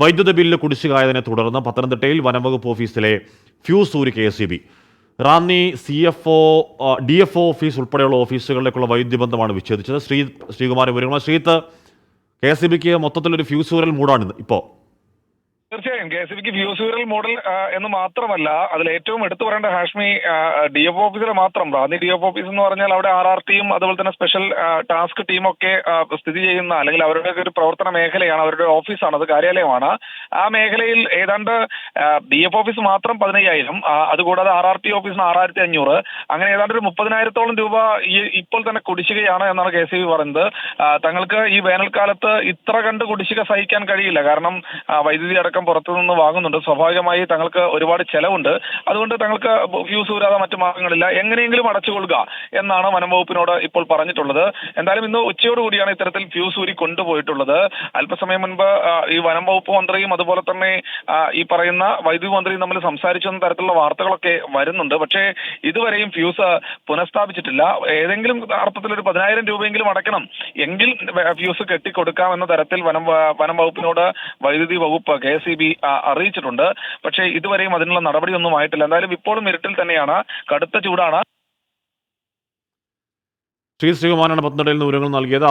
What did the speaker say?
വൈദ്യുത ബില്ല് കുടിശ്ശികയായതിനെ തുടർന്ന് പത്തനംതിട്ടയിൽ വനംവകുപ്പ് ഓഫീസിലെ ഫ്യൂസ് ഊരി KSEB. Ranni CFO DFO office ഉൾപ്പെടെയുള്ള ഓഫീസുകളിലേക്കുള്ള വൈദ്യുതിബന്ധമാണ് വിച്ഛേദിച്ചത്. ശ്രീകുമാർ വിവരങ്ങൾ. ശ്രീത്ത്, KSEBക്ക് മൊത്തത്തിലൊരു ഫ്യൂസ് ഊരൽ മൂടാണ് ഇപ്പോൾ. തീർച്ചയായും KSEBക്ക് ഫ്യൂസ് മോഡൽ എന്ന് മാത്രമല്ല, അതിൽ ഏറ്റവും എടുത്തു പറയേണ്ട ഹാഷ്മി DFO ഓഫീസിൽ മാത്രം. റാന്നി DFO ഓഫീസ് എന്ന് പറഞ്ഞാൽ അവിടെ RRTയും അതുപോലെ തന്നെ സ്പെഷ്യൽ ടാസ്ക് ടീമൊക്കെ സ്ഥിതി ചെയ്യുന്ന, അല്ലെങ്കിൽ അവരുടെ ഒരു പ്രവർത്തന മേഖലയാണ്, അവരുടെ ഓഫീസാണ്, അത് കാര്യാലയമാണ്. ആ മേഖലയിൽ ഏതാണ്ട് DFO ഓഫീസ് മാത്രം 15,000, അതുകൂടാതെ RRT ഓഫീസിന് 6,500, അങ്ങനെ ഏതാണ്ട് ഒരു 30,000-ഓളം രൂപ ഇപ്പോൾ തന്നെ കുടിശ്ശികയാണ് എന്നാണ് KSEB പറയുന്നത്. തങ്ങൾക്ക് ഈ വേനൽക്കാലത്ത് ഇത്ര കണ്ട് കുടിശ്ശിക സഹിക്കാൻ കഴിയില്ല. കാരണം വൈദ്യുതി അടക്കം പുറത്തുനിന്ന് വാങ്ങുന്നുണ്ട്. സ്വാഭാവികമായി തങ്ങൾക്ക് ഒരുപാട് ചെലവുണ്ട്. അതുകൊണ്ട് തങ്ങൾക്ക് ഫ്യൂസ് ഊരാതെ മറ്റു മാർഗങ്ങളില്ല, എങ്ങനെയെങ്കിലും അടച്ചുകൊള്ളുക എന്നാണ് വനംവകുപ്പിനോട് ഇപ്പോൾ പറഞ്ഞിട്ടുള്ളത്. എന്തായാലും ഇന്ന് ഉച്ചയോടുകൂടിയാണ് ഇത്തരത്തിൽ ഫ്യൂസ് ഊരി കൊണ്ടുപോയിട്ടുള്ളത്. അല്പസമയം മുൻപ് ഈ വനംവകുപ്പ് മന്ത്രിയും അതുപോലെ തന്നെ ഈ പറയുന്ന വൈദ്യുതി മന്ത്രിയും തമ്മിൽ സംസാരിച്ചു എന്ന തരത്തിലുള്ള വാർത്തകളൊക്കെ വരുന്നുണ്ട്. പക്ഷേ ഇതുവരെയും ഫ്യൂസ് പുനഃസ്ഥാപിച്ചിട്ടില്ല. ഏതെങ്കിലും അർത്ഥത്തിൽ ഒരു 10,000 രൂപയെങ്കിലും അടയ്ക്കണം, എങ്കിൽ ഫ്യൂസ് കെട്ടിക്കൊടുക്കാം എന്ന തരത്തിൽ വനം വകുപ്പിനോട് വൈദ്യുതി വകുപ്പ് KSEB അറിയിച്ചിട്ടുണ്ട്. പക്ഷേ ഇതുവരെയും അതിനുള്ള നടപടിയൊന്നും ആയിട്ടില്ല. എന്തായാലും ഇപ്പോഴും ഇരുട്ടിൽ തന്നെയാണ്, കടുത്ത ചൂടാണ്. ശ്രീകുമാരാണ് പത്തനംതിട്ടയിൽ നിന്ന് വിവരങ്ങൾ നൽകിയത്.